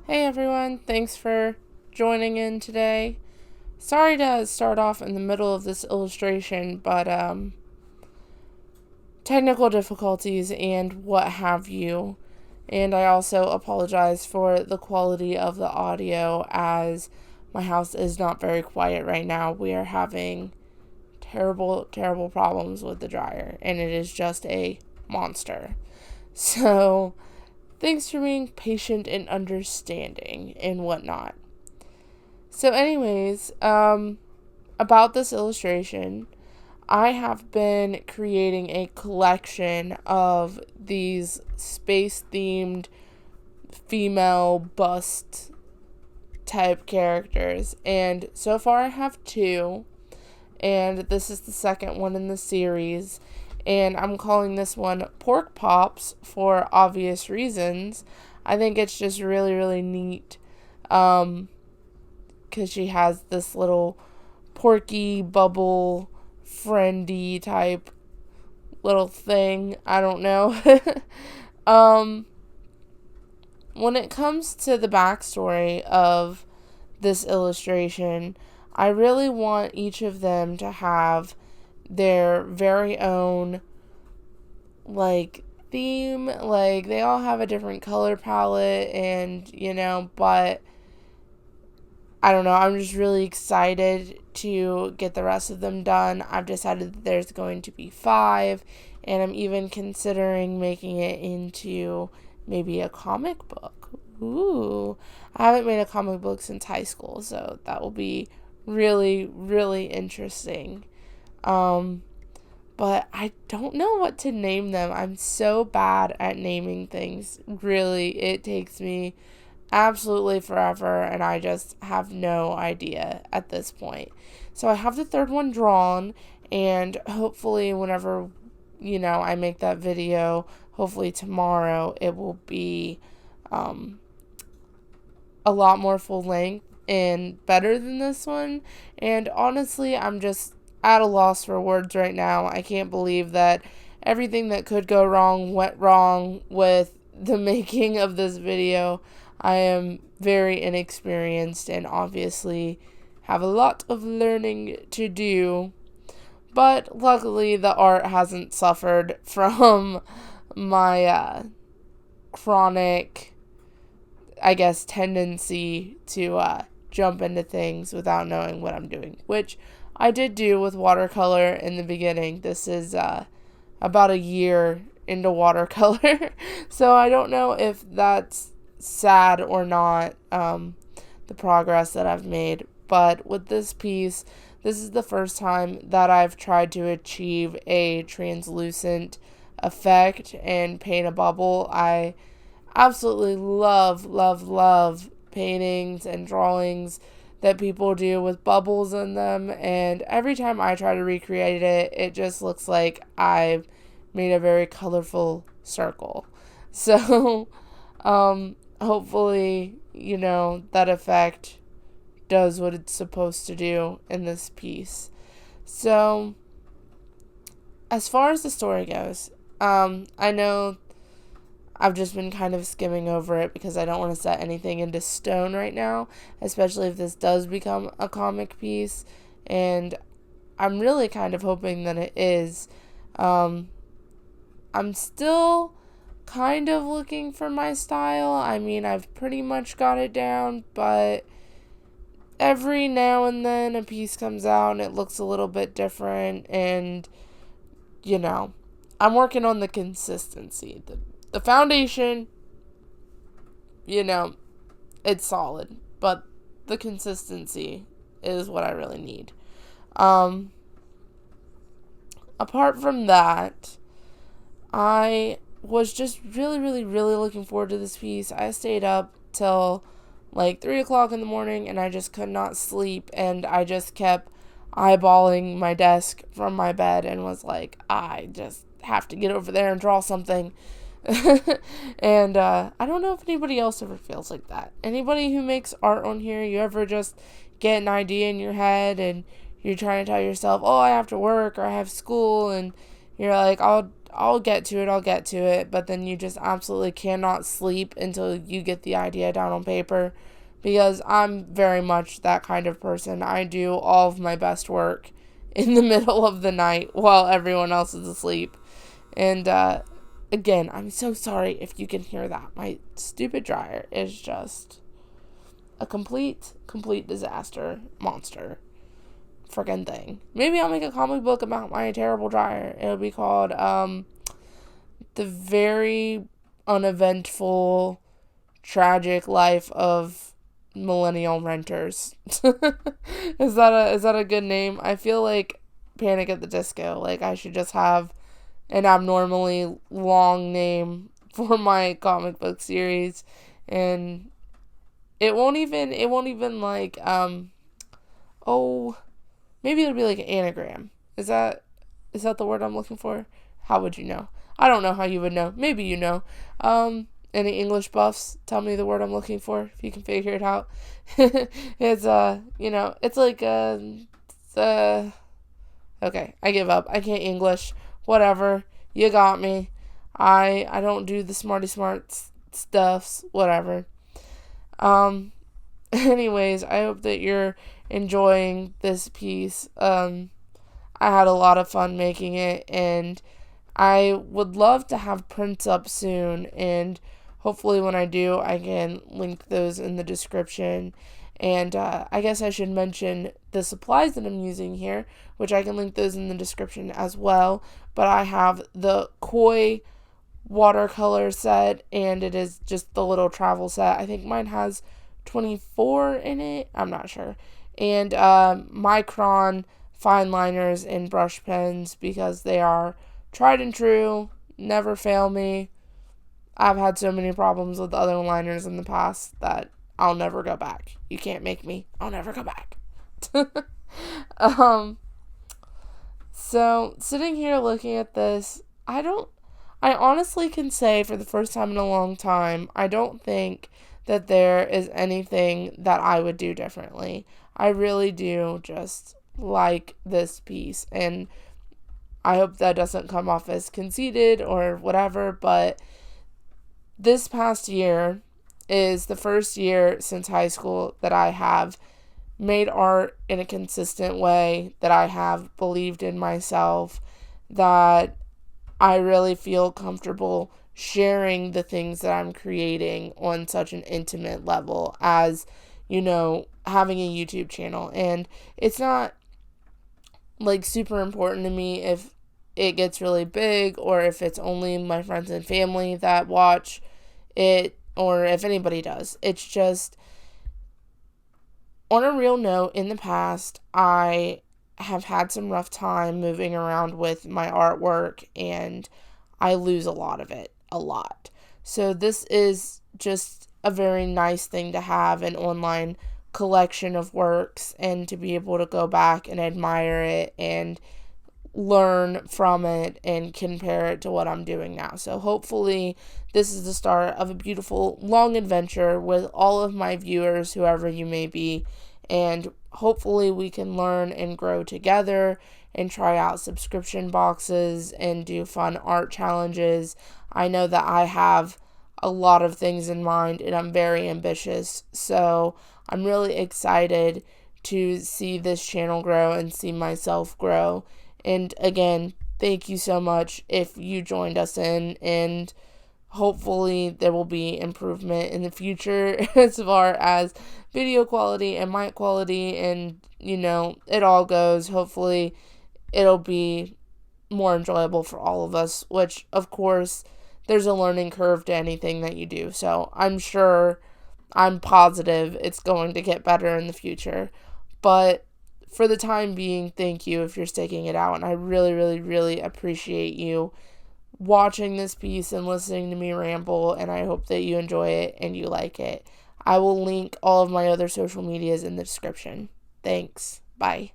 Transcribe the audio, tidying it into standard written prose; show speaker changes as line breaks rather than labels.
Hey everyone, thanks for joining in today. Sorry to start off in the middle of this illustration, but technical difficulties and what have you. And I also apologize for the quality of the audio as my house is not very quiet right now. We are having terrible, terrible problems with the dryer, and it is just a monster. So, thanks for being patient and understanding and whatnot. So, anyways, about this illustration, I have been creating a collection of these space themed female bust type characters, and so far I have two, and this is the second one in the series. And I'm calling this one Pork Pops for obvious reasons. I think it's just really, really neat. Because she has this little porky bubble friendy type little thing. I don't know. um, when it comes to the backstory of this illustration, I really want each of them to have their very own theme. Like, they all have a different color palette, and but I don't know, I'm just really excited to get the rest of them done. I've decided that there's going to be 5, and I'm even considering making it into maybe a comic book. Ooh, I haven't made a comic book since high school, so that will be really, really interesting. Um, but I don't know what to name them. I'm so bad at naming things. Really, it takes me absolutely forever, and I just have no idea at this point. So I have the third one drawn, and hopefully whenever, I make that video, hopefully tomorrow, it will be a lot more full length and better than this one. And honestly, I'm just at a loss for words right now. I can't believe that everything that could go wrong went wrong with the making of this video. I am very inexperienced and obviously have a lot of learning to do. But luckily, the art hasn't suffered from my chronic, I guess, tendency to jump into things without knowing what I'm doing, which I did do with watercolor in the beginning. This is about a year into watercolor, so I don't know if that's sad or not, the progress that I've made. But with this piece, this is the first time that I've tried to achieve a translucent effect and paint a bubble. I absolutely love, love, love paintings and drawings that people do with bubbles in them, and every time I try to recreate it, it just looks like I've made a very colorful circle. So, hopefully, that effect does what it's supposed to do in this piece. So, as far as the story goes, I know I've just been kind of skimming over it because I don't want to set anything into stone right now, especially if this does become a comic piece, and I'm really kind of hoping that it is. I'm still kind of looking for my style. I mean, I've pretty much got it down, but every now and then a piece comes out and it looks a little bit different, and I'm working on the consistency. The foundation, it's solid, but the consistency is what I really need. Apart from that, I was just really, really, really looking forward to this piece. I stayed up till 3 o'clock in the morning, and I just could not sleep, and I just kept eyeballing my desk from my bed and was like, I just have to get over there and draw something. And I don't know if anybody else ever feels like that. Anybody who makes art on here, you ever just get an idea in your head and you're trying to tell yourself, oh, I have to work or I have school, and you're like, I'll get to it, but then you just absolutely cannot sleep until you get the idea down on paper, because I'm very much that kind of person. I do all of my best work in the middle of the night while everyone else is asleep. And again, I'm so sorry if you can hear that. My stupid dryer is just a complete disaster monster freaking thing. Maybe I'll make a comic book about my terrible dryer. It'll be called The Very Uneventful Tragic Life of Millennial Renters. Is that a good name? I feel like Panic at the Disco. Like, I should just have an abnormally long name for my comic book series, and it won't even like maybe it'll be like an anagram. Is that the word I'm looking for? How would you know? I don't know how you would know. Maybe you know. Any English buffs, tell me the word I'm looking for if you can figure it out. It's it's like okay, I give up. I can't English. Whatever. You got me. I don't do the smarty smart stuffs. Whatever. Anyways, I hope that you're enjoying this piece. I had a lot of fun making it, and I would love to have prints up soon, and hopefully when I do, I can link those in the description. And I guess I should mention the supplies that I'm using here, which I can link those in the description as well. But I have the Koi watercolor set, and it is just the little travel set. I think mine has 24 in it. I'm not sure. And Micron fine liners and brush pens, because they are tried and true, never fail me. I've had so many problems with other liners in the past that I'll never go back. You can't make me. I'll never go back. So sitting here looking at this, I honestly can say for the first time in a long time, I don't think that there is anything that I would do differently. I really do just like this piece, and I hope that doesn't come off as conceited or whatever, but this past year is the first year since high school that I have made art in a consistent way, that I have believed in myself, that I really feel comfortable sharing the things that I'm creating on such an intimate level as, having a YouTube channel. And it's not like super important to me if it gets really big, or if it's only my friends and family that watch it, or if anybody does. It's just, on a real note, in the past, I have had some rough time moving around with my artwork, and I lose a lot of it. A lot. So this is just a very nice thing to have, an online collection of works, and to be able to go back and admire it and learn from it and compare it to what I'm doing now. So hopefully this is the start of a beautiful long adventure with all of my viewers, whoever you may be, and hopefully we can learn and grow together and try out subscription boxes and do fun art challenges. I know that I have a lot of things in mind, and I'm very ambitious, so I'm really excited to see this channel grow and see myself grow. And again, thank you so much if you joined us in, and hopefully there will be improvement in the future as far as video quality and mic quality, and it all goes. Hopefully it'll be more enjoyable for all of us, which of course there's a learning curve to anything that you do. So I'm positive it's going to get better in the future. But for the time being, thank you if you're sticking it out. And I really, really, really appreciate you watching this piece and listening to me ramble. And I hope that you enjoy it and you like it. I will link all of my other social medias in the description. Thanks. Bye.